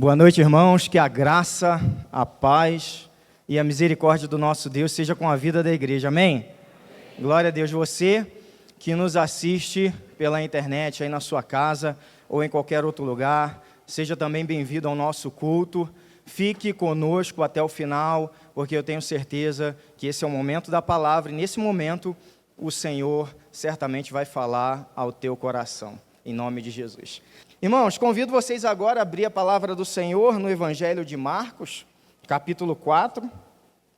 Boa noite, irmãos, que a graça, a paz e a misericórdia do nosso Deus seja com a vida da igreja, amém? Glória a Deus. Você que nos assiste pela internet, aí na sua casa ou em qualquer outro lugar, seja também bem-vindo ao nosso culto. Fique conosco até o final, porque eu tenho certeza que esse é o momento da palavra e nesse momento o Senhor certamente vai falar ao teu coração, em nome de Jesus. Irmãos, convido vocês agora a abrir a palavra do Senhor no Evangelho de Marcos, capítulo 4.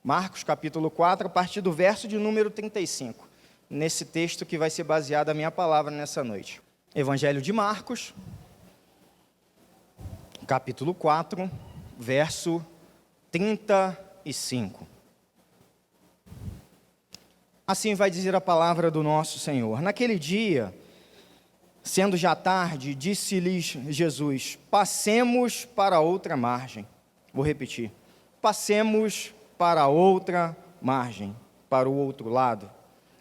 Marcos, capítulo 4, a partir do verso de número 35. Nesse texto que vai ser baseado a minha palavra nessa noite. Evangelho de Marcos, capítulo 4, verso 35. Assim vai dizer a palavra do nosso Senhor. Naquele dia, sendo já tarde, disse-lhes Jesus: passemos para outra margem. Vou repetir. Passemos para outra margem, para o outro lado.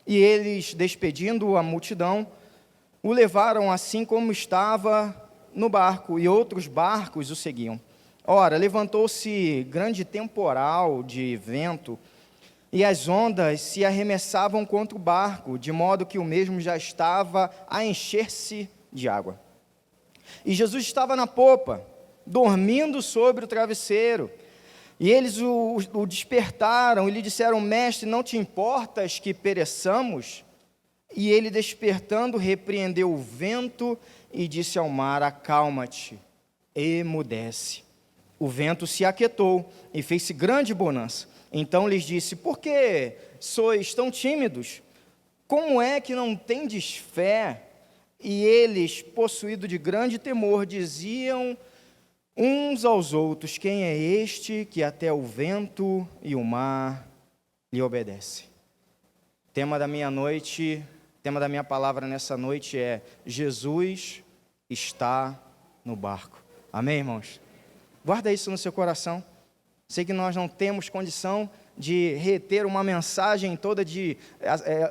E eles, despedindo a multidão, o levaram assim como estava no barco, e outros barcos o seguiam. Ora, levantou-se grande temporal de vento, e as ondas se arremessavam contra o barco, de modo que o mesmo já estava a encher-se de água. E Jesus estava na popa, dormindo sobre o travesseiro. E eles o despertaram e lhe disseram: mestre, não te importas que pereçamos? E ele, despertando, repreendeu o vento e disse ao mar: acalma-te, emudece. O vento se aquietou e fez-se grande bonança. Então lhes disse: por que sois tão tímidos? Como é que não tendes fé? E eles, possuídos de grande temor, diziam uns aos outros: quem é este que até o vento e o mar lhe obedece? Tema da minha palavra nessa noite é: Jesus está no barco. Amém, irmãos? Guarda isso no seu coração. Sei que nós não temos condição de reter uma mensagem toda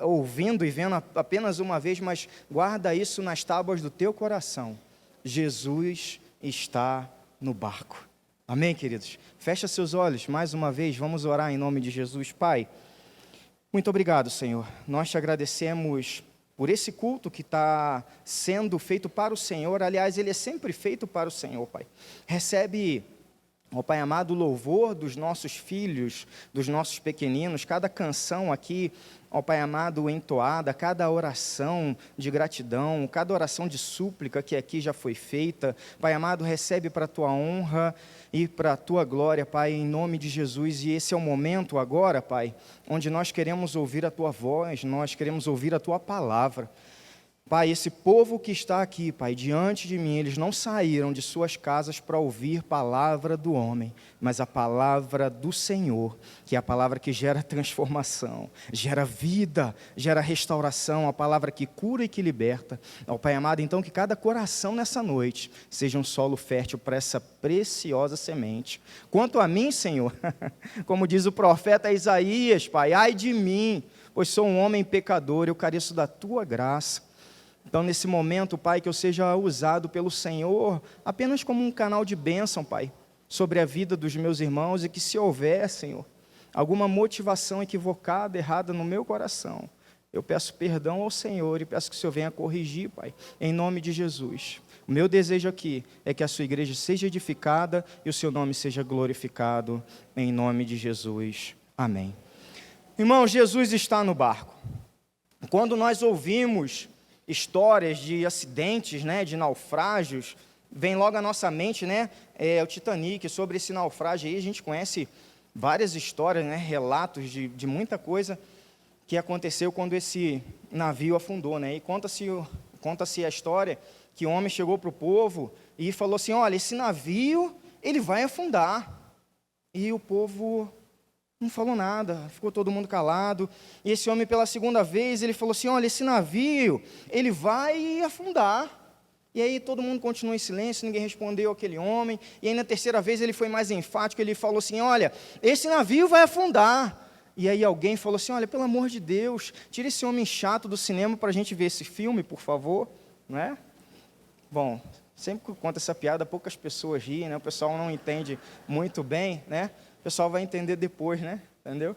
ouvindo e vendo apenas uma vez, mas guarda isso nas tábuas do teu coração. Jesus está no barco. Amém, queridos? Fecha seus olhos mais uma vez, vamos orar em nome de Jesus. Pai, muito obrigado, Senhor. Nós te agradecemos por esse culto que está sendo feito para o Senhor. Aliás, ele é sempre feito para o Senhor, Pai. Recebe, ó Pai amado, o louvor dos nossos filhos, dos nossos pequeninos, cada canção aqui, ó Pai amado, entoada, cada oração de gratidão, cada oração de súplica que aqui já foi feita. Pai amado, recebe para a tua honra e para a tua glória, Pai, em nome de Jesus. E esse é o momento agora, Pai, onde nós queremos ouvir a tua voz, nós queremos ouvir a tua palavra. Pai, esse povo que está aqui, Pai, diante de mim, eles não saíram de suas casas para ouvir palavra do homem, mas a palavra do Senhor, que é a palavra que gera transformação, gera vida, gera restauração, a palavra que cura e que liberta. Ó Pai amado, então que cada coração nessa noite seja um solo fértil para essa preciosa semente. Quanto a mim, Senhor, como diz o profeta Isaías, Pai, ai de mim, pois sou um homem pecador, eu careço da tua graça. Então, nesse momento, Pai, que eu seja usado pelo Senhor apenas como um canal de bênção, Pai, sobre a vida dos meus irmãos, e que se houver, Senhor, alguma motivação equivocada, errada no meu coração, eu peço perdão ao Senhor e peço que o Senhor venha corrigir, Pai, em nome de Jesus. O meu desejo aqui é que a sua igreja seja edificada e o seu nome seja glorificado, em nome de Jesus. Amém. Irmão, Jesus está no barco. Quando nós ouvimos histórias de acidentes, né, de naufrágios, vem logo à nossa mente, né, o Titanic. Sobre esse naufrágio aí, a gente conhece várias histórias, né, relatos de muita coisa que aconteceu quando esse navio afundou, né, e conta-se a história que o homem chegou para o povo e falou assim: olha, esse navio, ele vai afundar. E o povo não falou nada, ficou todo mundo calado. E esse homem, pela segunda vez, ele falou assim: olha, esse navio, ele vai afundar. E aí todo mundo continuou em silêncio, ninguém respondeu aquele homem. E aí na terceira vez ele foi mais enfático, ele falou assim: olha, esse navio vai afundar. E aí alguém falou assim: olha, pelo amor de Deus, tira esse homem chato do cinema para a gente ver esse filme, por favor. Não é? Bom, sempre que eu conto essa piada, poucas pessoas riem, né? O pessoal não entende muito bem, né? O pessoal vai entender depois, né? Entendeu?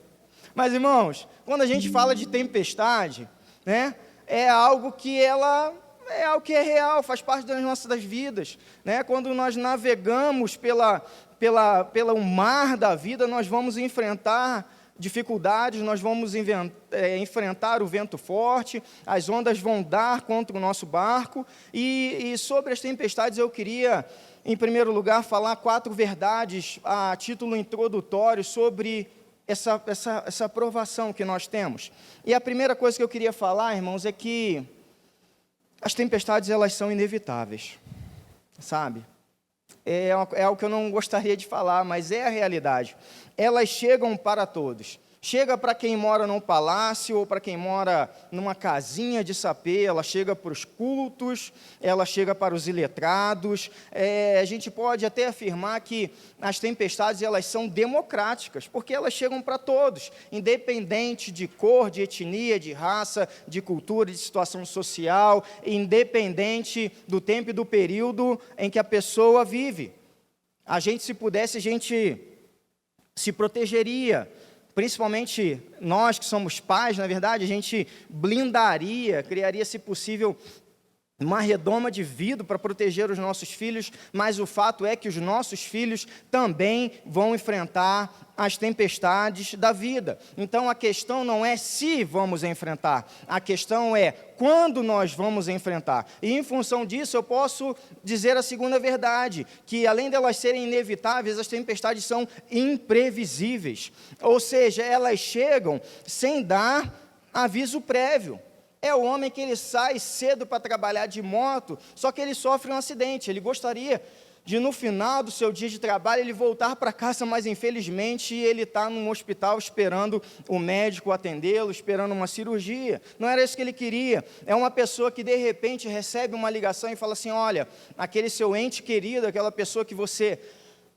Mas, irmãos, quando a gente fala de tempestade, né? É algo que é real, faz parte das nossas vidas, né? Quando nós navegamos pelo mar da vida, nós vamos enfrentar dificuldades, nós vamos enfrentar o vento forte, as ondas vão dar contra o nosso barco, e sobre as tempestades eu queria, em primeiro lugar, falar 4 verdades a título introdutório sobre essa provação que nós temos. E a primeira coisa que eu queria falar, irmãos, é que as tempestades, elas são inevitáveis, sabe? É algo que eu não gostaria de falar, mas é a realidade. Elas chegam para todos. Chega para quem mora num palácio ou para quem mora numa casinha de sapê, ela chega para os cultos, ela chega para os iletrados. A gente pode até afirmar que as tempestades, elas são democráticas, porque elas chegam para todos, independente de cor, de etnia, de raça, de cultura, de situação social, independente do tempo e do período em que a pessoa vive. Se pudesse, a gente se protegeria. Principalmente nós que somos pais, na verdade, a gente blindaria, criaria, se possível, uma redoma de vidro para proteger os nossos filhos, mas o fato é que os nossos filhos também vão enfrentar as tempestades da vida. Então a questão não é se vamos enfrentar, a questão é quando nós vamos enfrentar. E em função disso eu posso dizer a segunda verdade, que além de elas serem inevitáveis, as tempestades são imprevisíveis. Ou seja, elas chegam sem dar aviso prévio. É o homem que ele sai cedo para trabalhar de moto, só que ele sofre um acidente. Ele gostaria de, no final do seu dia de trabalho, ele voltar para casa, mas infelizmente ele está num hospital esperando o médico atendê-lo, esperando uma cirurgia. Não era isso que ele queria. É uma pessoa que de repente recebe uma ligação e fala assim: olha, aquele seu ente querido, aquela pessoa que você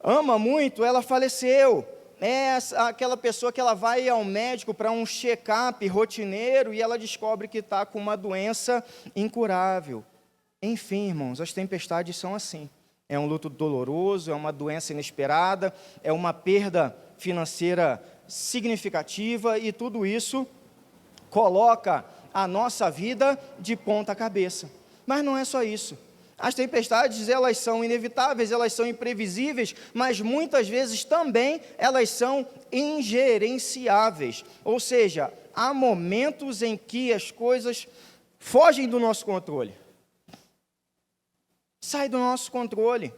ama muito, ela faleceu. É aquela pessoa que ela vai ao médico para um check-up rotineiro e ela descobre que está com uma doença incurável. Enfim, irmãos, as tempestades são assim. É um luto doloroso, é uma doença inesperada, é uma perda financeira significativa, e tudo isso coloca a nossa vida de ponta cabeça. Mas não é só isso. As tempestades, elas são inevitáveis, elas são imprevisíveis, mas muitas vezes também elas são ingerenciáveis. Ou seja, há momentos em que as coisas fogem do nosso controle. Sai do nosso controle.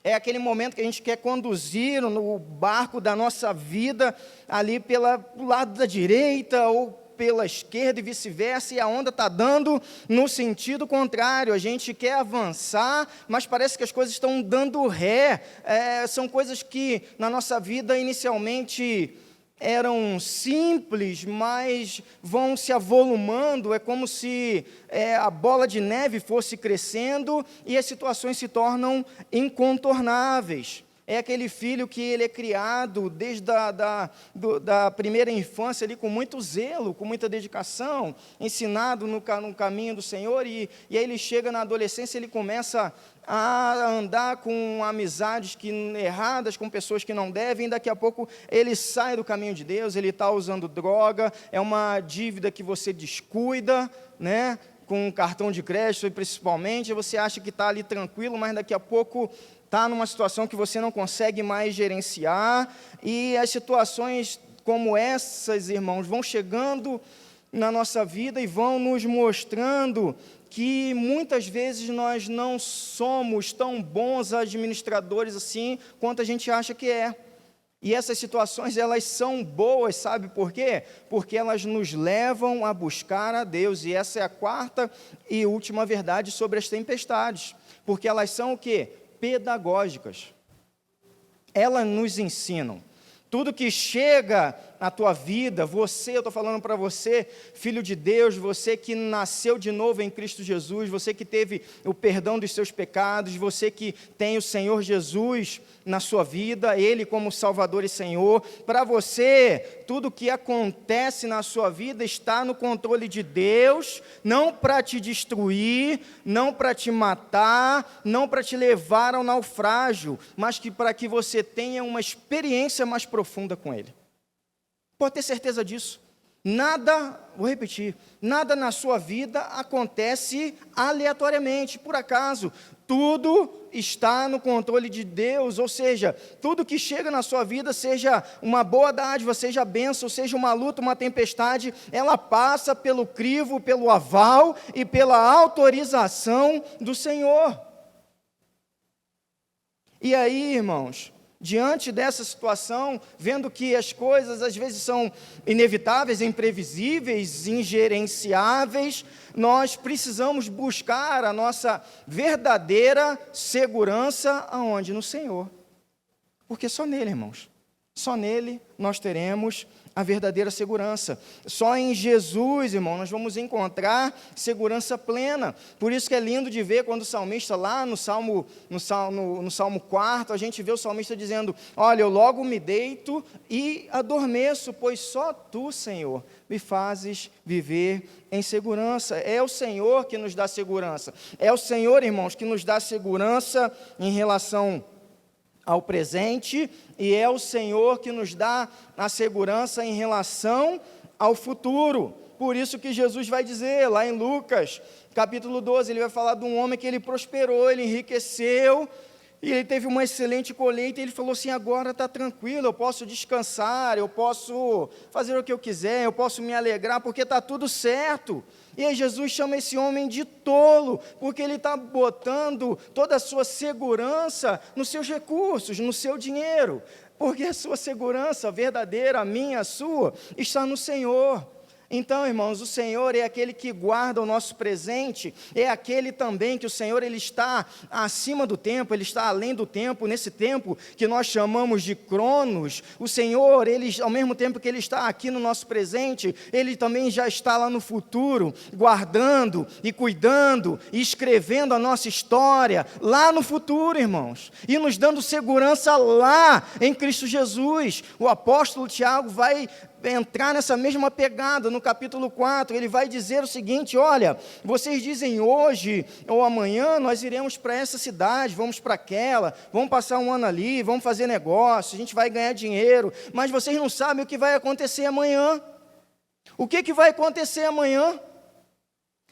É aquele momento que a gente quer conduzir no barco da nossa vida ali pelo lado da direita ou pela esquerda e vice-versa, e a onda está dando no sentido contrário. A gente quer avançar, mas parece que as coisas estão dando ré. São coisas que na nossa vida inicialmente eram simples, mas vão se avolumando. É como se a bola de neve fosse crescendo e as situações se tornam incontornáveis. É aquele filho que ele é criado desde da primeira infância ali, com muito zelo, com muita dedicação, ensinado no caminho do Senhor, e aí ele chega na adolescência, ele começa a andar com amizades erradas, com pessoas que não devem, e daqui a pouco ele sai do caminho de Deus, ele está usando droga, é uma dívida que você descuida, né? Com cartão de crédito, principalmente, você acha que está ali tranquilo, mas daqui a pouco está numa situação que você não consegue mais gerenciar, e as situações como essas, irmãos, vão chegando na nossa vida e vão nos mostrando que muitas vezes nós não somos tão bons administradores assim quanto a gente acha que é. E essas situações, elas são boas, sabe por quê? Porque elas nos levam a buscar a Deus, e essa é a quarta e última verdade sobre as tempestades, porque elas são o quê? Pedagógicas. Elas nos ensinam. Tudo que chega a tua vida, eu estou falando para você, filho de Deus, você que nasceu de novo em Cristo Jesus, você que teve o perdão dos seus pecados, você que tem o Senhor Jesus na sua vida, Ele como Salvador e Senhor, para você, tudo que acontece na sua vida está no controle de Deus, não para te destruir, não para te matar, não para te levar ao naufrágio, mas para que você tenha uma experiência mais profunda com Ele. Pode ter certeza disso. Nada, vou repetir, nada na sua vida acontece aleatoriamente, por acaso. Tudo está no controle de Deus, ou seja, tudo que chega na sua vida, seja uma boa dádiva, seja bênção, seja uma luta, uma tempestade, ela passa pelo crivo, pelo aval e pela autorização do Senhor. E aí, irmãos, diante dessa situação, vendo que as coisas às vezes são inevitáveis, imprevisíveis, ingerenciáveis, nós precisamos buscar a nossa verdadeira segurança aonde? No Senhor. Porque só nele, irmãos, só nele nós teremos a verdadeira segurança. Só em Jesus, irmão, nós vamos encontrar segurança plena. Por isso que é lindo de ver quando o salmista lá no Salmo 4, a gente vê o salmista dizendo: olha, eu logo me deito e adormeço, pois só tu, Senhor, me fazes viver em segurança. É o Senhor que nos dá segurança. É o Senhor, irmãos, que nos dá segurança em relação ao presente, e é o Senhor que nos dá a segurança em relação ao futuro. Por isso que Jesus vai dizer, lá em Lucas, capítulo 12, ele vai falar de um homem que ele prosperou, ele enriqueceu, e ele teve uma excelente colheita, e ele falou assim: agora está tranquilo, eu posso descansar, eu posso fazer o que eu quiser, eu posso me alegrar, porque está tudo certo. E aí Jesus chama esse homem de tolo, porque ele está botando toda a sua segurança nos seus recursos, no seu dinheiro, porque a sua segurança verdadeira, a minha, a sua, está no Senhor. Então, irmãos, o Senhor é aquele que guarda o nosso presente, é aquele também que o Senhor, Ele está acima do tempo, Ele está além do tempo, nesse tempo que nós chamamos de Cronos. O Senhor, Ele, ao mesmo tempo que Ele está aqui no nosso presente, Ele também já está lá no futuro, guardando e cuidando e escrevendo a nossa história, lá no futuro, irmãos, e nos dando segurança lá em Cristo Jesus. O apóstolo Tiago vai entrar nessa mesma pegada no capítulo 4, ele vai dizer o seguinte: olha, vocês dizem hoje ou amanhã nós iremos para essa cidade, vamos para aquela, vamos passar um ano ali, vamos fazer negócio, a gente vai ganhar dinheiro, mas vocês não sabem o que vai acontecer amanhã. O que vai acontecer amanhã?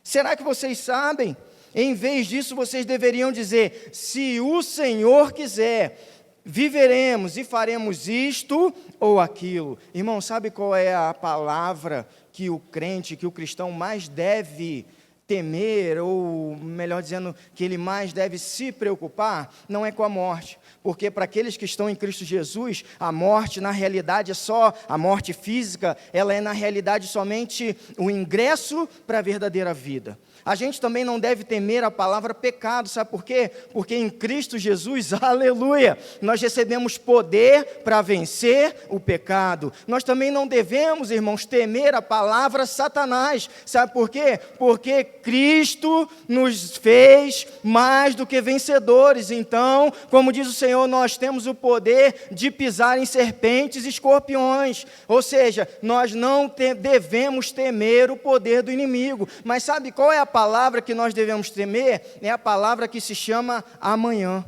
Será que vocês sabem? Em vez disso, vocês deveriam dizer: se o Senhor quiser, viveremos e faremos isto ou aquilo. Irmão, sabe qual é a palavra que o crente, que o cristão mais deve temer, ou melhor dizendo, que ele mais deve se preocupar? Não é com a morte, porque para aqueles que estão em Cristo Jesus, a morte na realidade é só, a morte física, ela é na realidade somente o ingresso para a verdadeira vida. A gente também não deve temer a palavra pecado, sabe por quê? Porque em Cristo Jesus, aleluia, nós recebemos poder para vencer o pecado. Nós também não devemos, irmãos, temer a palavra Satanás, sabe por quê? Porque Cristo nos fez mais do que vencedores. Então, como diz o Senhor, nós temos o poder de pisar em serpentes e escorpiões, ou seja, nós não devemos temer o poder do inimigo. Mas sabe qual é a palavra que nós devemos temer? É a palavra que se chama amanhã.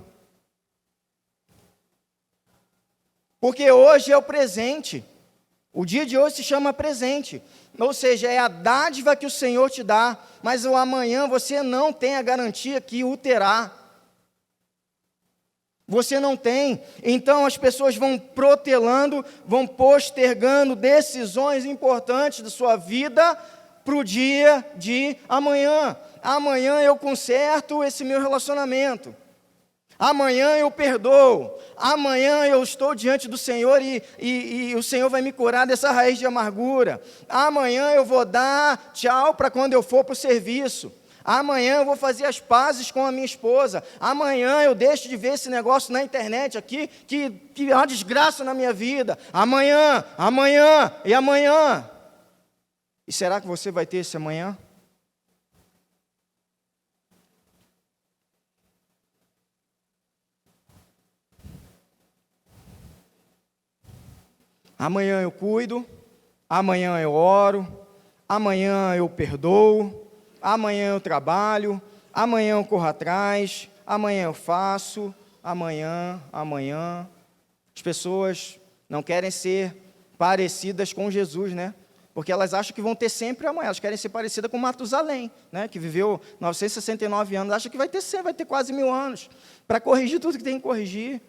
Porque hoje é o presente. O dia de hoje se chama presente. Ou seja, é a dádiva que o Senhor te dá, mas o amanhã você não tem a garantia que o terá. Você não tem. Então as pessoas vão protelando, vão postergando decisões importantes da sua vida para o dia de amanhã. Amanhã eu conserto esse meu relacionamento. Amanhã eu perdoo. Amanhã eu estou diante do Senhor e o Senhor vai me curar dessa raiz de amargura. Amanhã eu vou dar tchau para quando eu for para o serviço. Amanhã eu vou fazer as pazes com a minha esposa. Amanhã eu deixo de ver esse negócio na internet aqui, que é uma desgraça na minha vida. Amanhã, amanhã e amanhã. E será que você vai ter esse amanhã? Amanhã eu cuido, amanhã eu oro, amanhã eu perdoo, amanhã eu trabalho, amanhã eu corro atrás, amanhã eu faço, amanhã. As pessoas não querem ser parecidas com Jesus, né? Porque elas acham que vão ter sempre amanhã, elas querem ser parecidas com Matusalém, né? Que viveu 969 anos, acha que vai ter quase 1000 anos, para corrigir tudo que tem que corrigir,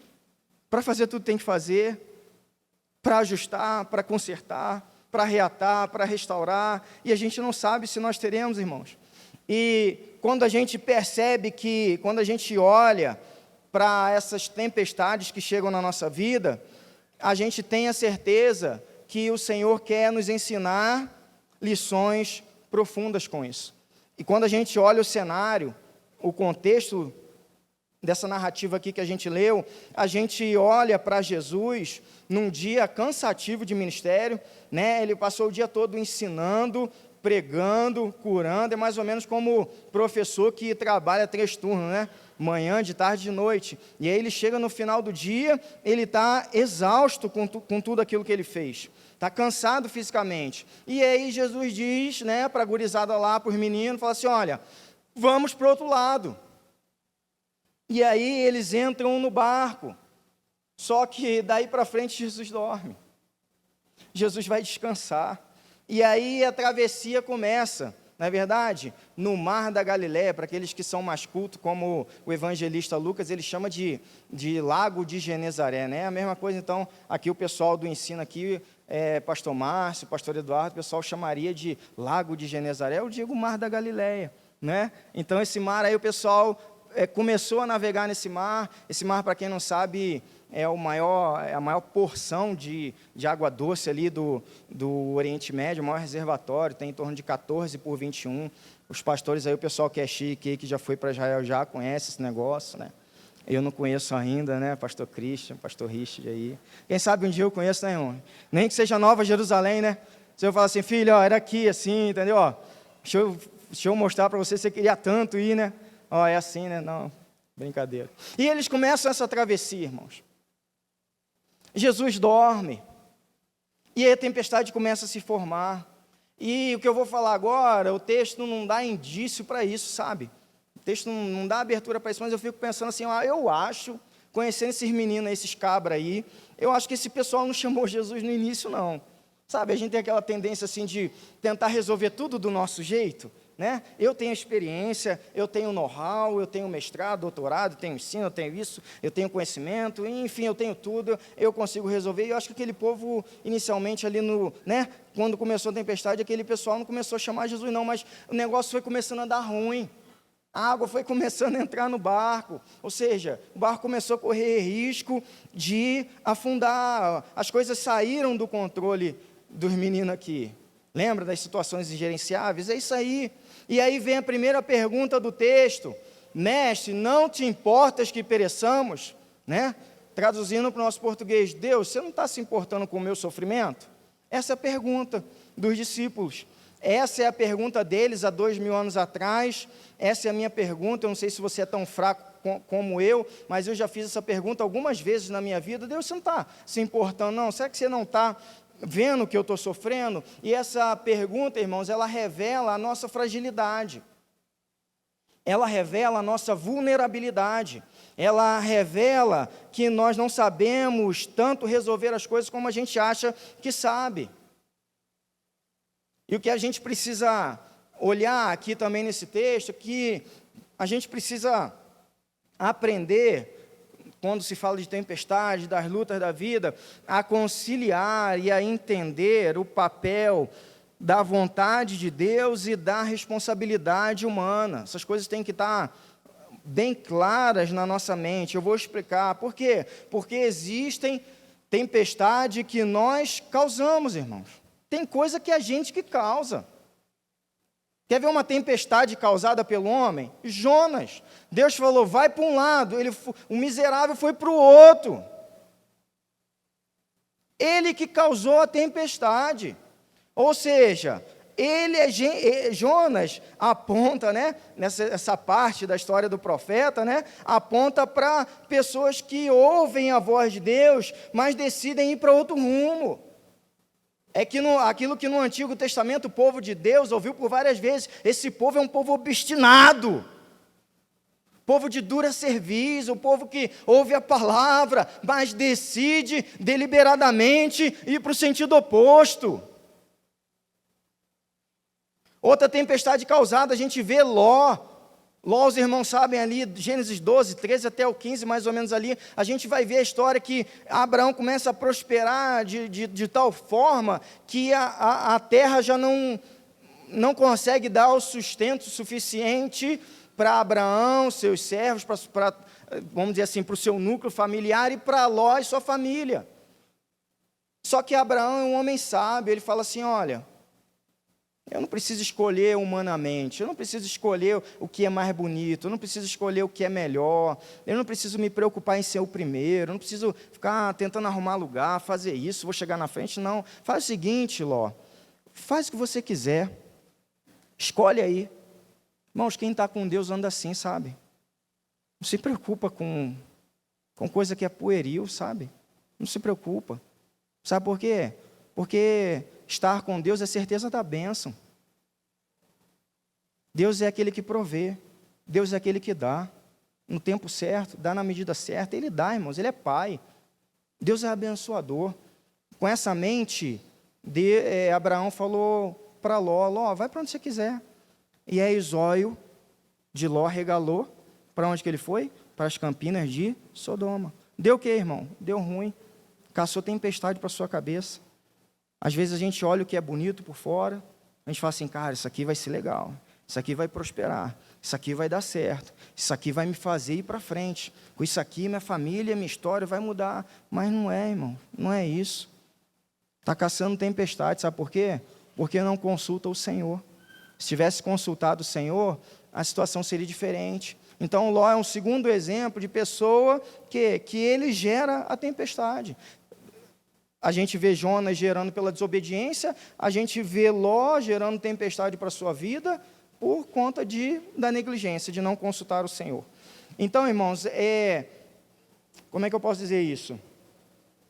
para fazer tudo que tem que fazer, para ajustar, para consertar, para reatar, para restaurar, e a gente não sabe se nós teremos, irmãos. E quando a gente percebe que, quando a gente olha para essas tempestades que chegam na nossa vida, a gente tem a certeza que o Senhor quer nos ensinar lições profundas com isso. E quando a gente olha o cenário, o contexto dessa narrativa aqui que a gente leu, a gente olha para Jesus num dia cansativo de ministério, né? Ele passou o dia todo ensinando, pregando, curando, é mais ou menos como professor que trabalha 3 turnos, né? Manhã, de tarde, de noite. E aí ele chega no final do dia, ele está exausto com tudo aquilo que ele fez. Está cansado fisicamente. E aí Jesus diz, né, para a gurizada lá, para os meninos, fala assim, olha, vamos para o outro lado. E aí eles entram no barco, só que daí para frente Jesus dorme. Jesus vai descansar. E aí a travessia começa, não é verdade? No mar da Galileia, para aqueles que são mais cultos, como o evangelista Lucas, ele chama de Lago de Genezaré, né? A mesma coisa, então, aqui o pessoal do ensino aqui, pastor Márcio, pastor Eduardo, o pessoal chamaria de Lago de Genezaré, eu digo mar da Galileia, né? Então esse mar aí o pessoal começou a navegar nesse mar. Esse mar, para quem não sabe, é a maior porção de água doce ali do Oriente Médio, o maior reservatório, tem em torno de 14 por 21. Os pastores aí, o pessoal que é chique, que já foi para Israel, já conhece esse negócio, né? Eu não conheço ainda, né? Pastor Christian, pastor Richard aí. Quem sabe um dia eu conheço, né, irmão? Nem que seja Nova Jerusalém, né? Se eu falar assim, filho, ó, era aqui, assim, entendeu? Ó, deixa eu mostrar para você queria tanto ir, né? Ó, é assim, né? Não, brincadeira. E eles começam essa travessia, irmãos. Jesus dorme. E aí a tempestade começa a se formar. E o que eu vou falar agora, o texto não dá indício para isso, sabe? O texto não dá abertura para isso, mas eu fico pensando assim, eu acho, conhecendo esses meninos, esses cabras aí, eu acho que esse pessoal não chamou Jesus no início, não. Sabe, a gente tem aquela tendência assim de tentar resolver tudo do nosso jeito, né? Eu tenho experiência, eu tenho know-how, eu tenho mestrado, doutorado, eu tenho ensino, eu tenho isso, eu tenho conhecimento, enfim, eu tenho tudo, eu consigo resolver. E eu acho que aquele povo, inicialmente ali né, quando começou a tempestade, aquele pessoal não começou a chamar Jesus não, mas o negócio foi começando a dar ruim. A água foi começando a entrar no barco, ou seja, o barco começou a correr risco de afundar, as coisas saíram do controle dos meninos aqui. Lembra das situações ingerenciáveis? É isso aí. E aí vem a primeira pergunta do texto. Mestre, não te importas que pereçamos? Né? Traduzindo para o nosso português, Deus, você não está se importando com o meu sofrimento? Essa é a pergunta dos discípulos. Essa é a pergunta deles há 2000 anos atrás. Essa é a minha pergunta. Eu não sei se você é tão fraco como eu, mas eu já fiz essa pergunta algumas vezes na minha vida. Deus, você não está se importando, não? Será que você não está vendo que eu estou sofrendo? E essa pergunta, irmãos, ela revela a nossa fragilidade. Ela revela a nossa vulnerabilidade. Ela revela que nós não sabemos tanto resolver as coisas como a gente acha que sabe. E o que a gente precisa olhar aqui também nesse texto, que a gente precisa aprender, quando se fala de tempestade, das lutas da vida, a conciliar e a entender o papel da vontade de Deus e da responsabilidade humana. Essas coisas têm que estar bem claras na nossa mente. Eu vou explicar. Por quê? Porque existem tempestades que nós causamos, irmãos. Tem coisa que é a gente que causa. Quer ver uma tempestade causada pelo homem? Jonas. Deus falou, vai para um lado, o miserável foi para o outro. Ele que causou a tempestade. Ou seja, Jonas aponta, né, essa parte da história do profeta, né, aponta para pessoas que ouvem a voz de Deus, mas decidem ir para outro rumo. É que aquilo que no Antigo Testamento o povo de Deus ouviu por várias vezes, esse povo é um povo obstinado, povo de dura cerviz, o povo que ouve a palavra, mas decide deliberadamente ir para o sentido oposto. Outra tempestade causada, a gente vê Ló, os irmãos sabem ali, Gênesis 12, 13 até o 15, mais ou menos ali, a gente vai ver a história que Abraão começa a prosperar de tal forma que a terra já não consegue dar o sustento suficiente para Abraão, seus servos, vamos dizer assim, para o seu núcleo familiar e para Ló e sua família. Só que Abraão é um homem sábio, ele fala assim, olha, eu não preciso escolher humanamente, eu não preciso escolher o que é mais bonito, eu não preciso escolher o que é melhor, eu não preciso me preocupar em ser o primeiro, eu não preciso ficar tentando arrumar lugar, fazer isso, vou chegar na frente, não. Faz o seguinte, Ló, faz o que você quiser, escolhe aí. Irmãos, quem está com Deus anda assim, sabe? Não se preocupa com coisa que é pueril, sabe? Não se preocupa. Sabe por quê? Porque estar com Deus é certeza da bênção. Deus é aquele que provê. Deus é aquele que dá. No tempo certo, dá na medida certa. Ele dá, irmãos, Ele é Pai. Deus é abençoador. Com essa mente, Abraão falou para Ló, vai para onde você quiser. E aí o zóio de Ló regalou. Para onde que ele foi? Para as campinas de Sodoma. Deu o quê, irmão? Deu ruim. Caçou tempestade para sua cabeça. Às vezes a gente olha o que é bonito por fora, a gente fala assim, cara, isso aqui vai ser legal, isso aqui vai prosperar, isso aqui vai dar certo, isso aqui vai me fazer ir para frente, com isso aqui minha família, minha história vai mudar. Mas não é, irmão, não é isso. Está caçando tempestade, sabe por quê? Porque não consulta o Senhor. Se tivesse consultado o Senhor, a situação seria diferente. Então Ló é um segundo exemplo de pessoa que ele gera a tempestade. A gente vê Jonas gerando pela desobediência, a gente vê Ló gerando tempestade para a sua vida por conta da negligência, de não consultar o Senhor. Então, irmãos, como é que eu posso dizer isso? Não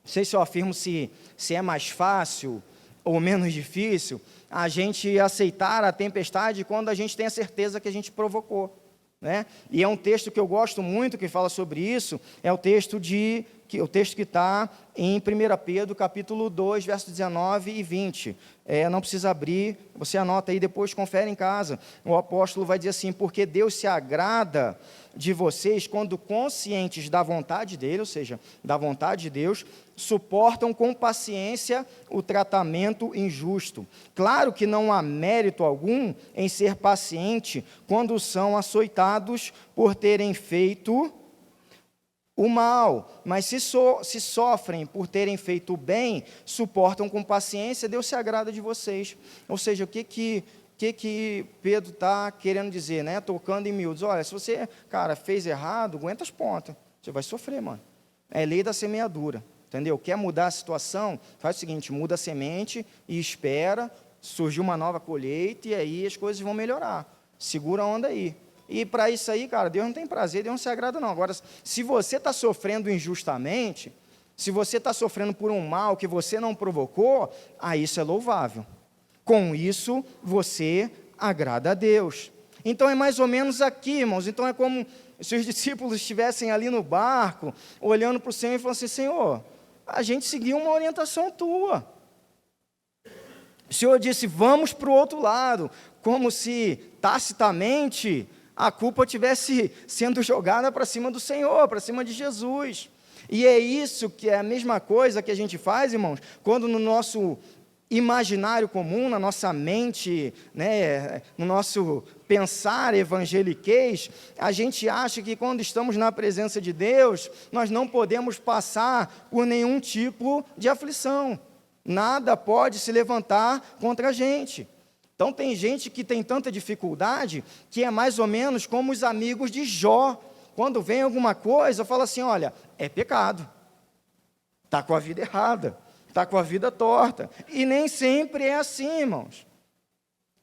sei se eu afirmo se é mais fácil ou menos difícil a gente aceitar a tempestade quando a gente tem a certeza que a gente provocou. Né? E é um texto que eu gosto muito, que fala sobre isso, é o texto que está em 1 Pedro, capítulo 2, versos 19 e 20. Não precisa abrir, você anota aí, depois confere em casa. O apóstolo vai dizer assim, porque Deus se agrada de vocês quando conscientes da vontade dele, ou seja, da vontade de Deus, suportam com paciência o tratamento injusto. Claro que não há mérito algum em ser paciente quando são açoitados por terem feito o mal, mas se sofrem por terem feito o bem, suportam com paciência, Deus se agrada de vocês. Ou seja, o que Pedro está querendo dizer, né? Tocando em miúdos. Olha, se você, cara, fez errado, aguenta as pontas, você vai sofrer, mano. É lei da semeadura, entendeu? Quer mudar a situação? Faz o seguinte, muda a semente e espera, surgir uma nova colheita e aí as coisas vão melhorar. Segura a onda aí. E para isso aí, cara, Deus não tem prazer, Deus não se agrada não. Agora, se você está sofrendo injustamente, se você está sofrendo por um mal que você não provocou, aí isso é louvável. Com isso, você agrada a Deus. Então é mais ou menos aqui, irmãos. Então é como se os discípulos estivessem ali no barco, olhando para o Senhor e falando assim, Senhor, a gente seguiu uma orientação tua. O Senhor disse, vamos para o outro lado, como se tacitamente a culpa estivesse sendo jogada para cima do Senhor, para cima de Jesus. E é isso que é a mesma coisa que a gente faz, irmãos, quando no nosso imaginário comum, na nossa mente, né, no nosso pensar evangeliquez, a gente acha que quando estamos na presença de Deus, nós não podemos passar por nenhum tipo de aflição. Nada pode se levantar contra a gente. Então tem gente que tem tanta dificuldade que é mais ou menos como os amigos de Jó. Quando vem alguma coisa, fala assim, olha, é pecado. Está com a vida errada, está com a vida torta. E nem sempre é assim, irmãos.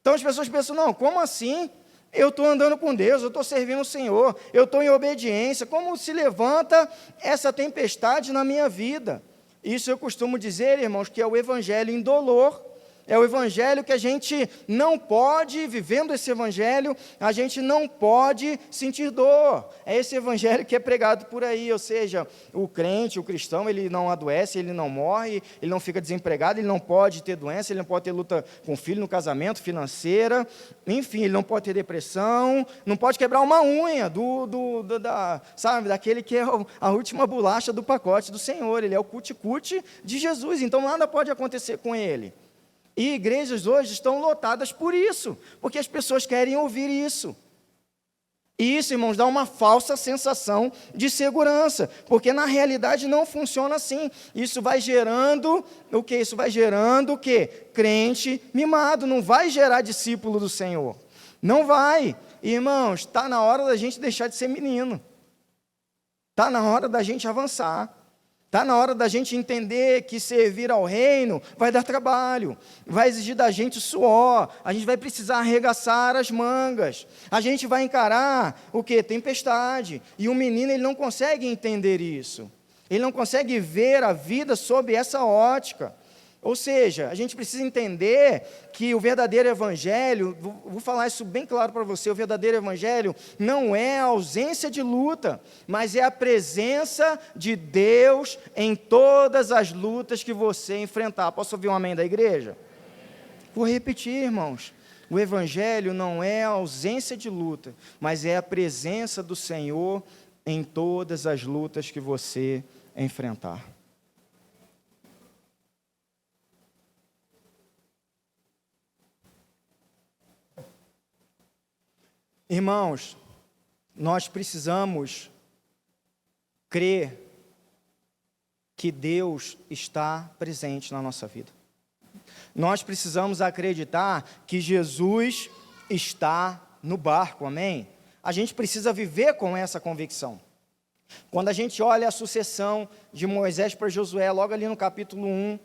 Então as pessoas pensam, não, como assim? Eu estou andando com Deus, eu estou servindo o Senhor, eu estou em obediência. Como se levanta essa tempestade na minha vida? Isso eu costumo dizer, irmãos, que é o evangelho indolor. É o evangelho que a gente não pode, vivendo esse evangelho, a gente não pode sentir dor. É esse evangelho que é pregado por aí, ou seja, o crente, o cristão, ele não adoece, ele não morre, ele não fica desempregado, ele não pode ter doença, ele não pode ter luta com o filho no casamento, financeira, enfim, ele não pode ter depressão, não pode quebrar uma unha sabe, daquele que é a última bolacha do pacote do Senhor, ele é o cuti-cuti de Jesus, então nada pode acontecer com ele. E igrejas hoje estão lotadas por isso, porque as pessoas querem ouvir isso. E isso, irmãos, dá uma falsa sensação de segurança, porque na realidade não funciona assim. Isso vai gerando o quê? Isso vai gerando o quê? Crente mimado, não vai gerar discípulo do Senhor. Não vai. Irmãos, está na hora da gente deixar de ser menino. Está na hora da gente avançar. Está na hora da gente entender que servir ao reino vai dar trabalho, vai exigir da gente suor, a gente vai precisar arregaçar as mangas, a gente vai encarar o quê? Tempestade. E o menino, ele não consegue entender isso, ele não consegue ver a vida sob essa ótica. Ou seja, a gente precisa entender que o verdadeiro evangelho, vou falar isso bem claro para você, o verdadeiro evangelho não é a ausência de luta, mas é a presença de Deus em todas as lutas que você enfrentar. Posso ouvir um amém da igreja? Vou repetir, irmãos, o evangelho não é a ausência de luta, mas é a presença do Senhor em todas as lutas que você enfrentar. Irmãos, nós precisamos crer que Deus está presente na nossa vida. Nós precisamos acreditar que Jesus está no barco, amém? A gente precisa viver com essa convicção. Quando a gente olha a sucessão de Moisés para Josué, logo ali no capítulo 1,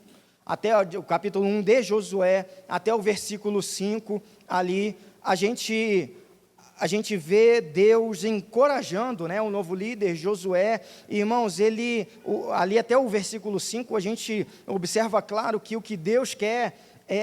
até o capítulo 1 de Josué, até o versículo 5, ali, a gente vê Deus encorajando, né, o novo líder, Josué. Irmãos, ali até o versículo 5, a gente observa claro que o que Deus quer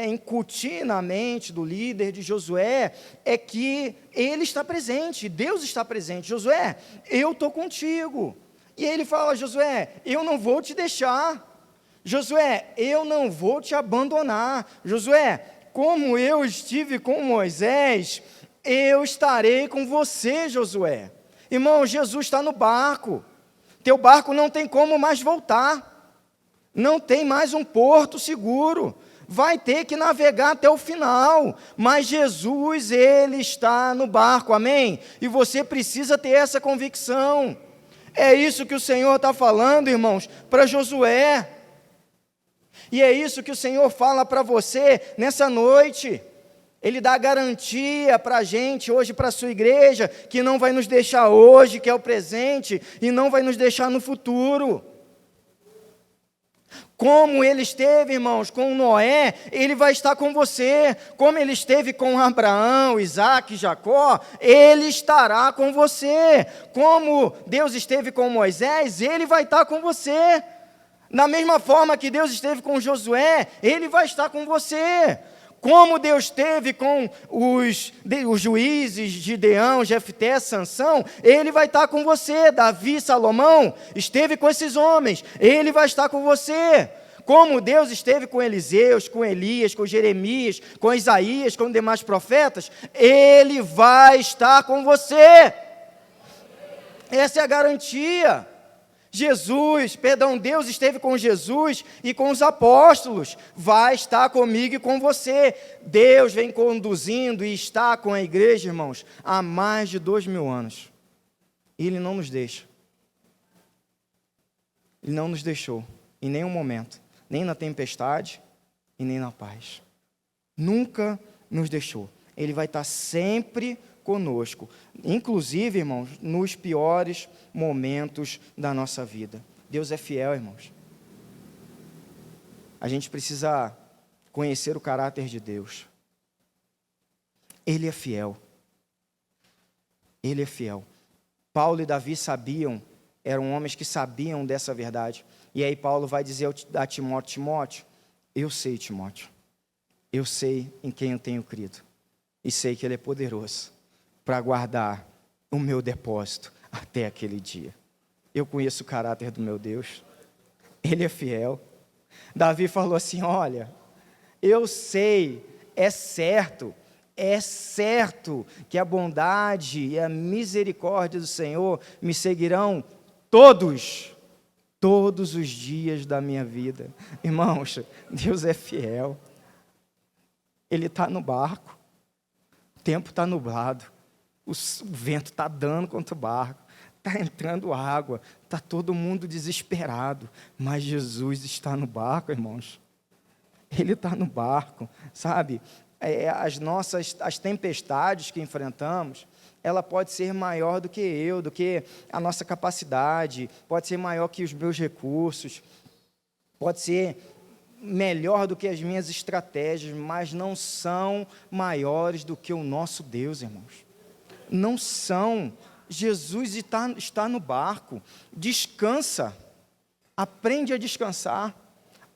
incutir na mente do líder de Josué é que ele está presente, Deus está presente. Josué, eu estou contigo. E ele fala, Josué, eu não vou te deixar. Josué, eu não vou te abandonar. Josué, como eu estive com Moisés, eu estarei com você, Josué. Irmão, Jesus está no barco. Teu barco não tem como mais voltar. Não tem mais um porto seguro. Vai ter que navegar até o final. Mas Jesus, Ele está no barco, amém? E você precisa ter essa convicção. É isso que o Senhor está falando, irmãos, para Josué. E é isso que o Senhor fala para você nessa noite. Ele dá garantia para a gente hoje, para a sua igreja, que não vai nos deixar hoje, que é o presente, e não vai nos deixar no futuro. Como Ele esteve, irmãos, com Noé, Ele vai estar com você. Como Ele esteve com Abraão, Isaac, Jacó, Ele estará com você. Como Deus esteve com Moisés, Ele vai estar com você. Da mesma forma que Deus esteve com Josué, Ele vai estar com você. Como Deus esteve com os juízes, Gideão, Jefté, Sansão, Ele vai estar com você. Davi, Salomão, esteve com esses homens, Ele vai estar com você. Como Deus esteve com Eliseus, com Elias, com Jeremias, com Isaías, com demais profetas, Ele vai estar com você. Essa é a garantia. Deus esteve com Jesus e com os apóstolos, vai estar comigo e com você. Deus vem conduzindo e está com a igreja, irmãos, há mais de 2000 anos. E Ele não nos deixa. Ele não nos deixou em nenhum momento, nem na tempestade e nem na paz. Nunca nos deixou. Ele vai estar sempre conosco, inclusive, irmãos, nos piores momentos da nossa vida. Deus é fiel, irmãos. A gente precisa conhecer o caráter de Deus. Ele é fiel. Ele é fiel. Paulo e Davi sabiam, eram homens que sabiam dessa verdade. E aí Paulo vai dizer a Timóteo: Timóteo, eu sei, Timóteo, eu sei em quem eu tenho crido. E sei que Ele é poderoso para guardar o meu depósito até aquele dia. Eu conheço o caráter do meu Deus. Ele é fiel. Davi falou assim: olha, eu sei, é certo que a bondade e a misericórdia do Senhor me seguirão todos os dias da minha vida. Irmãos, Deus é fiel. Ele está no barco, o tempo está nublado, o vento está dando contra o barco, está entrando água, está todo mundo desesperado, mas Jesus está no barco, irmãos. Ele está no barco, sabe? As tempestades que enfrentamos, ela pode ser maior do que eu, do que a nossa capacidade, pode ser maior que os meus recursos, pode ser melhor do que as minhas estratégias, mas não são maiores do que o nosso Deus, irmãos. Não são. Jesus está no barco. Descansa. Aprende a descansar.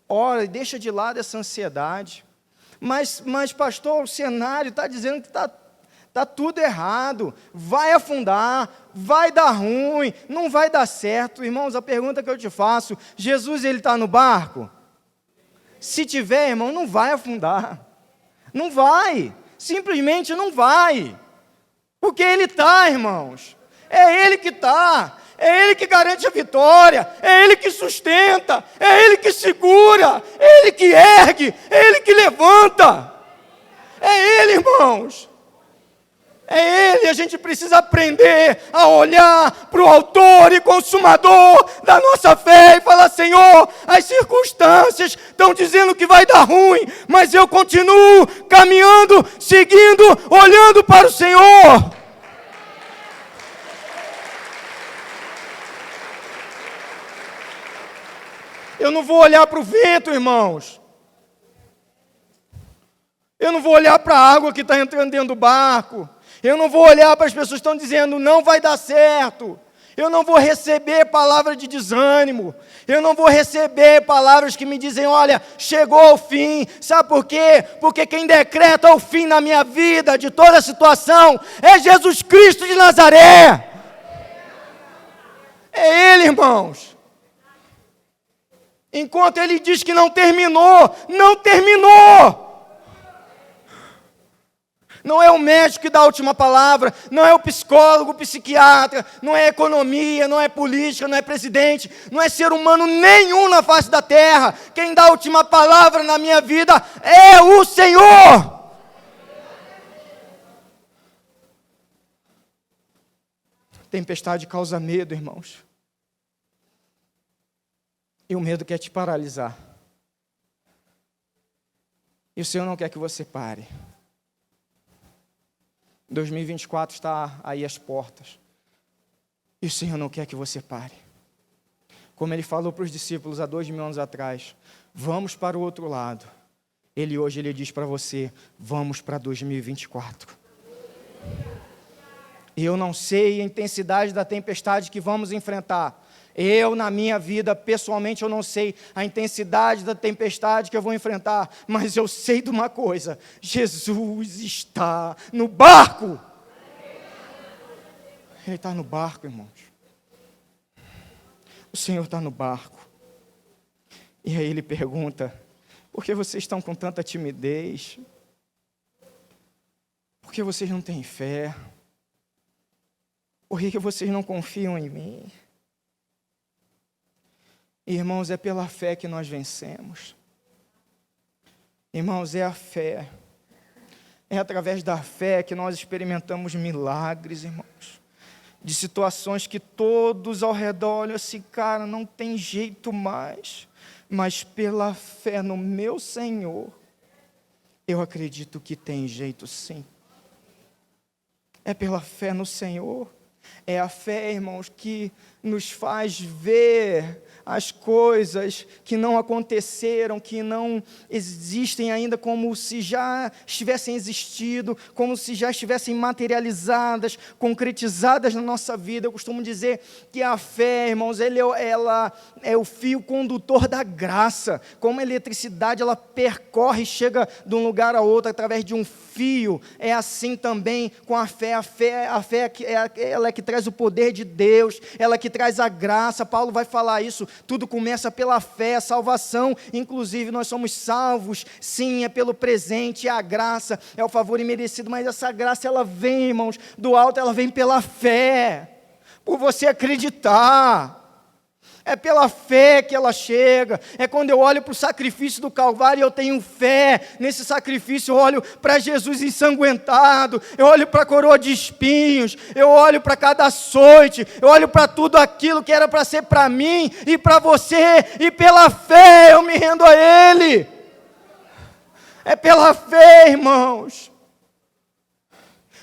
Ora, deixa de lado essa ansiedade. Mas pastor, o cenário está dizendo que está tudo errado. Vai afundar, vai dar ruim, não vai dar certo. Irmãos, a pergunta que eu te faço: Jesus, Ele está no barco? Se tiver, irmão, não vai afundar. Não vai. Simplesmente não vai. Porque Ele está, irmãos. É Ele que está. É Ele que garante a vitória. É Ele que sustenta. É Ele que segura. É Ele que ergue. É Ele que levanta. É Ele, irmãos. É Ele. A gente precisa aprender a olhar para o autor e consumador da nossa fé e falar: Senhor, as circunstâncias estão dizendo que vai dar ruim, mas eu continuo caminhando, seguindo, olhando para o Senhor. Eu não vou olhar para o vento, irmãos. Eu não vou olhar para a água que está entrando dentro do barco. Eu não vou olhar para as pessoas que estão dizendo: não vai dar certo. Eu não vou receber palavras de desânimo. Eu não vou receber palavras que me dizem: olha, chegou ao fim. Sabe por quê? Porque quem decreta o fim na minha vida, de toda a situação, é Jesus Cristo de Nazaré. É Ele, irmãos. Enquanto Ele diz que não terminou, não terminou. Não é o médico que dá a última palavra, não é o psicólogo, o psiquiatra, não é economia, não é política, não é presidente, não é ser humano nenhum na face da terra. Quem dá a última palavra na minha vida é o Senhor. Tempestade causa medo, irmãos. E o medo quer te paralisar. E o Senhor não quer que você pare. 2024 está aí às portas. E o Senhor não quer que você pare. Como Ele falou para os discípulos há 2000 anos atrás: vamos para o outro lado. Hoje Ele diz para você: vamos para 2024. E eu não sei a intensidade da tempestade que vamos enfrentar. Eu, na minha vida, pessoalmente, eu não sei a intensidade da tempestade que eu vou enfrentar, mas eu sei de uma coisa: Jesus está no barco. Ele está no barco, irmãos. O Senhor está no barco. E aí Ele pergunta: por que vocês estão com tanta timidez? Por que vocês não têm fé? Por que vocês não confiam em mim? Irmãos, é pela fé que nós vencemos. Irmãos, é a fé. É através da fé que nós experimentamos milagres, irmãos. De situações que todos ao redor olham assim: cara, não tem jeito mais. Mas pela fé no meu Senhor, Eu acredito que tem jeito sim. É pela fé no Senhor. É a fé, irmãos, que nos faz ver as coisas que não aconteceram, que não existem ainda, como se já tivessem existido, como se já estivessem materializadas, concretizadas na nossa vida. Eu costumo dizer que a fé, irmãos, ela é o fio condutor da graça. Como a eletricidade, ela percorre e chega de um lugar a outro através de um fio. É assim também com a fé. A fé ela é que traz o poder de Deus, ela é que traz a graça. Paulo vai falar isso. Tudo começa pela fé, a salvação. Inclusive, nós somos salvos, sim, é pelo presente, é a graça, é o favor imerecido, mas essa graça, ela vem, irmãos, do alto, ela vem pela fé, por você acreditar. É pela fé que ela chega. É quando eu olho para o sacrifício do Calvário e eu tenho fé nesse sacrifício. Eu olho para Jesus ensanguentado, eu olho para a coroa de espinhos, eu olho para cada açoite, eu olho para tudo aquilo que era para ser para mim e para você, e pela fé eu me rendo a Ele. É pela fé, irmãos.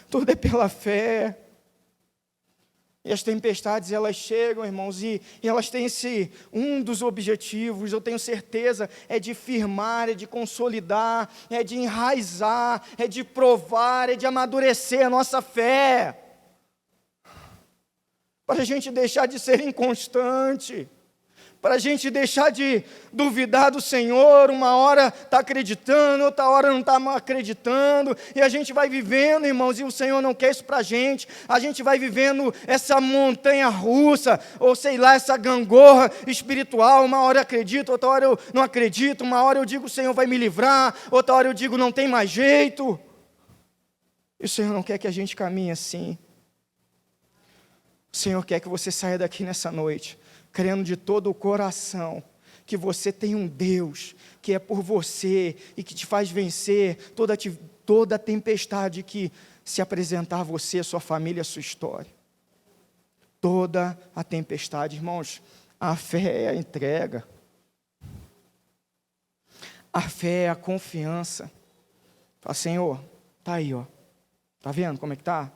Tudo é pela fé. E as tempestades, elas chegam, irmãos, e elas têm um dos objetivos, eu tenho certeza, é de firmar, é de consolidar, é de enraizar, é de provar, é de amadurecer a nossa fé, para a gente deixar de ser inconstante, para a gente deixar de duvidar do Senhor. Uma hora está acreditando, outra hora não está acreditando, e a gente vai vivendo, irmãos, e o Senhor não quer isso para a gente vai vivendo essa montanha russa, ou sei lá, essa gangorra espiritual. Uma hora eu acredito, outra hora eu não acredito, uma hora eu digo o Senhor vai me livrar, outra hora eu digo não tem mais jeito, e o Senhor não quer que a gente caminhe assim. O Senhor quer que você saia daqui nessa noite crendo de todo o coração que você tem um Deus que é por você e que te faz vencer toda tempestade que se apresentar a você, a sua família, a sua história. Toda a tempestade, irmãos, a fé é a entrega. A fé é a confiança. Fala, Senhor, está aí, ó. Está vendo como é que está?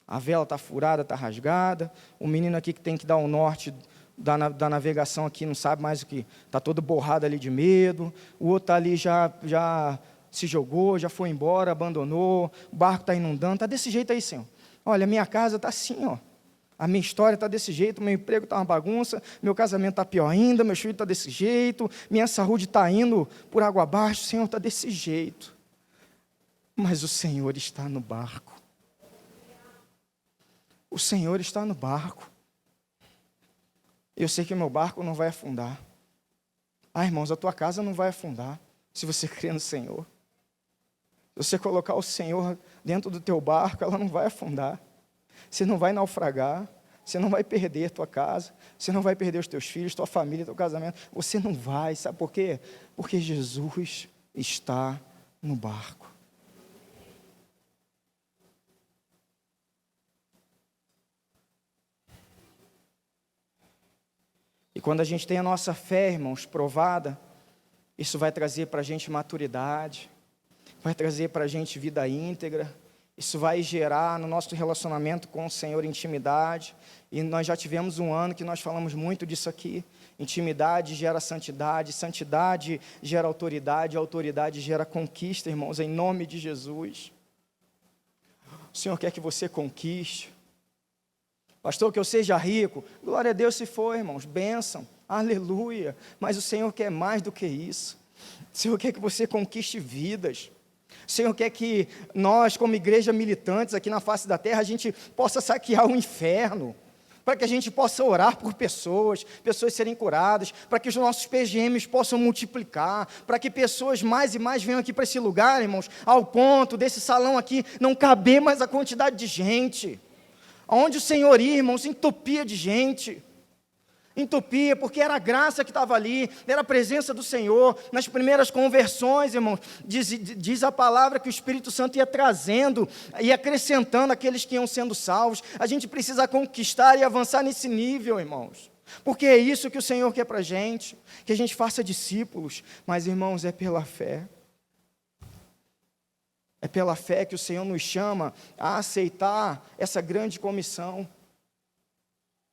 A vela está furada, está rasgada. O menino aqui que tem que dar o norte da navegação aqui, não sabe mais o que, está todo borrado ali de medo, o outro está ali já se jogou, já foi embora, abandonou, o barco está inundando, está desse jeito aí, Senhor. Olha, a minha casa está assim, ó. A minha história está desse jeito, meu emprego está uma bagunça, meu casamento está pior ainda, meu filho está desse jeito, minha saúde está indo por água abaixo, Senhor, está desse jeito. Mas o Senhor está no barco. O Senhor está no barco. Eu sei que o meu barco não vai afundar. Irmãos, a tua casa não vai afundar se você crer no Senhor. Se você colocar o Senhor dentro do teu barco, ela não vai afundar. Você não vai naufragar, você não vai perder tua casa, você não vai perder os teus filhos, tua família, teu casamento. Você não vai, sabe por quê? Porque Jesus está no barco. E quando a gente tem a nossa fé, irmãos, provada, isso vai trazer para a gente maturidade, vai trazer para a gente vida íntegra, isso vai gerar no nosso relacionamento com o Senhor intimidade. E nós já tivemos um ano que nós falamos muito disso aqui. Intimidade gera santidade, santidade gera autoridade, autoridade gera conquista, irmãos, em nome de Jesus. O Senhor quer que você conquiste. Pastor, que eu seja rico, glória a Deus se for, irmãos, bênção, aleluia, mas o Senhor quer mais do que isso. O Senhor quer que você conquiste vidas. O Senhor quer que nós, como igreja militantes aqui na face da terra, a gente possa saquear o inferno, para que a gente possa orar por pessoas serem curadas, para que os nossos PGMs possam multiplicar, para que pessoas mais e mais venham aqui para esse lugar, irmãos, ao ponto desse salão aqui não caber mais a quantidade de gente. Onde o Senhor ia, irmãos, entupia de gente. Entupia, porque era a graça que estava ali, era a presença do Senhor. Nas primeiras conversões, irmãos, diz a palavra que o Espírito Santo ia trazendo e acrescentando aqueles que iam sendo salvos. A gente precisa conquistar e avançar nesse nível, irmãos. Porque é isso que o Senhor quer para a gente, que a gente faça discípulos. Mas, irmãos, é pela fé. É pela fé que o Senhor nos chama a aceitar essa grande comissão,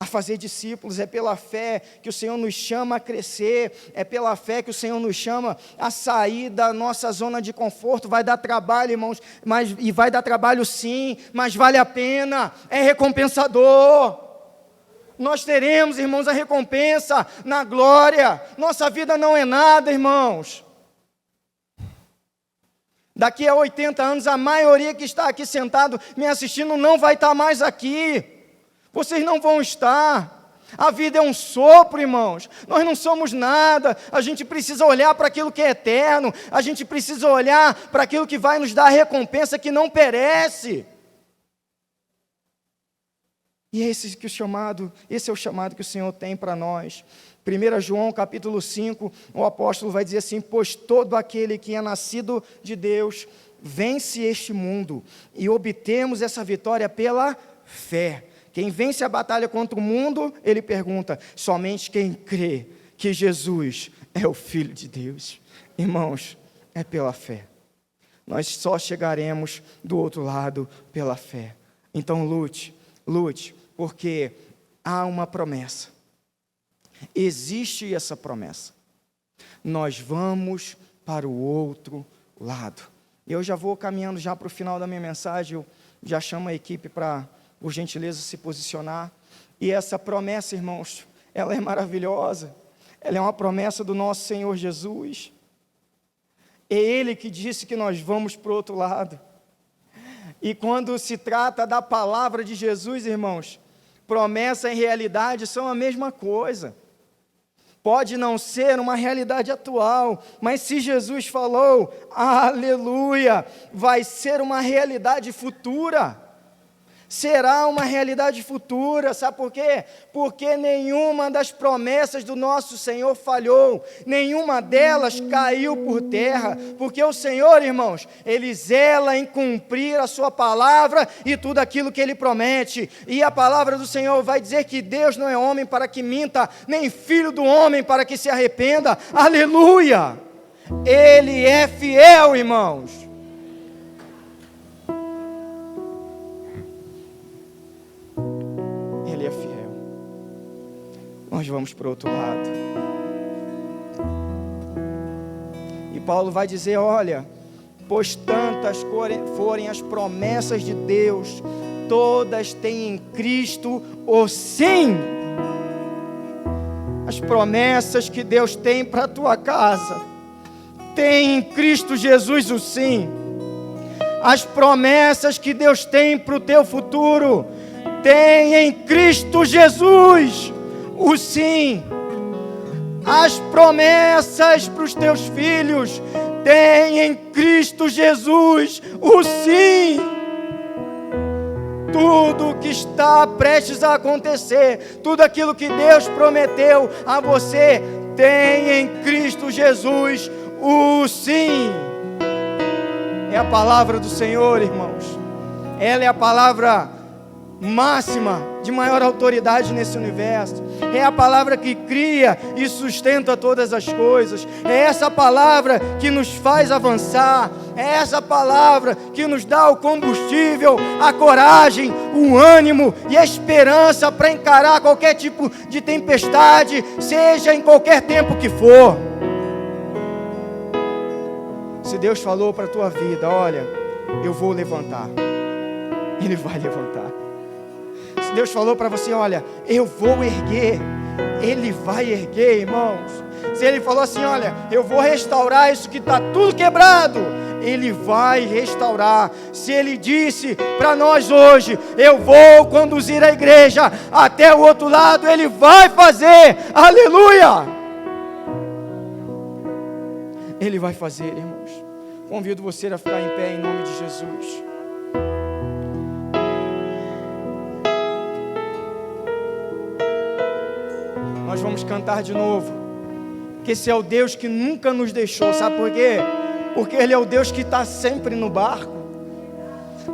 a fazer discípulos. É pela fé que o Senhor nos chama a crescer. É pela fé que o Senhor nos chama a sair da nossa zona de conforto. Vai dar trabalho, irmãos, e vai dar trabalho sim, mas vale a pena, é recompensador. Nós teremos, irmãos, a recompensa na glória. Nossa vida não é nada, irmãos. Daqui a 80 anos, a maioria que está aqui sentado me assistindo não vai estar mais aqui. Vocês não vão estar. A vida é um sopro, irmãos. Nós não somos nada. A gente precisa olhar para aquilo que é eterno. A gente precisa olhar para aquilo que vai nos dar a recompensa que não perece. E esse é o chamado que o Senhor tem para nós. 1 João capítulo 5, o apóstolo vai dizer assim: pois todo aquele que é nascido de Deus vence este mundo, e obtemos essa vitória pela fé. Quem vence a batalha contra o mundo, ele pergunta, somente quem crê que Jesus é o Filho de Deus. Irmãos, é pela fé. Nós só chegaremos do outro lado pela fé. Então lute, porque há uma promessa. Existe essa promessa. Nós vamos para o outro lado. Eu já vou caminhando já para o final da minha mensagem. Eu já chamo a equipe para, por gentileza, se posicionar. E essa promessa, irmãos, ela é maravilhosa. Ela é uma promessa do nosso Senhor Jesus. É Ele que disse que nós vamos para o outro lado. E quando se trata da palavra de Jesus, irmãos, promessa e realidade são a mesma coisa. Pode não ser uma realidade atual, mas se Jesus falou, aleluia, vai ser uma realidade futura. Será uma realidade futura, sabe por quê? Porque nenhuma das promessas do nosso Senhor falhou, nenhuma delas caiu por terra, porque o Senhor, irmãos, Ele zela em cumprir a sua palavra e tudo aquilo que Ele promete, e a palavra do Senhor vai dizer que Deus não é homem para que minta, nem filho do homem para que se arrependa, aleluia! Ele é fiel, irmãos. Ele é fiel. Nós vamos para o outro lado. E Paulo vai dizer, olha, pois tantas forem as promessas de Deus, todas têm em Cristo o sim. As promessas que Deus tem para a tua casa, tem em Cristo Jesus o sim. As promessas que Deus tem para o teu futuro, tem em Cristo Jesus o sim. As promessas para os teus filhos, tem em Cristo Jesus o sim. Tudo que está prestes a acontecer, tudo aquilo que Deus prometeu a você, tem em Cristo Jesus o sim. É a palavra do Senhor, irmãos. Ela é a palavra máxima, de maior autoridade nesse universo. É a palavra que cria e sustenta todas as coisas. É essa palavra que nos faz avançar. É essa palavra que nos dá o combustível, a coragem, o ânimo e a esperança para encarar qualquer tipo de tempestade, seja em qualquer tempo que for. Se Deus falou para a tua vida, olha, eu vou levantar, Ele vai levantar. Se Deus falou para você, olha, eu vou erguer, Ele vai erguer, irmãos. Se Ele falou assim, olha, eu vou restaurar isso que está tudo quebrado, Ele vai restaurar. Se Ele disse para nós hoje, eu vou conduzir a igreja até o outro lado, Ele vai fazer, aleluia! Ele vai fazer, irmãos. Convido você a ficar em pé em nome de Jesus. Nós vamos cantar de novo, que esse é o Deus que nunca nos deixou, sabe por quê? Porque Ele é o Deus que está sempre no barco,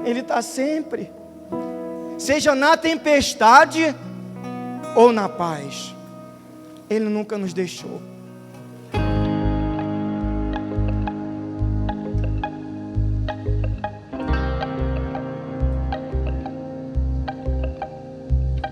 Ele está sempre, seja na tempestade ou na paz, Ele nunca nos deixou.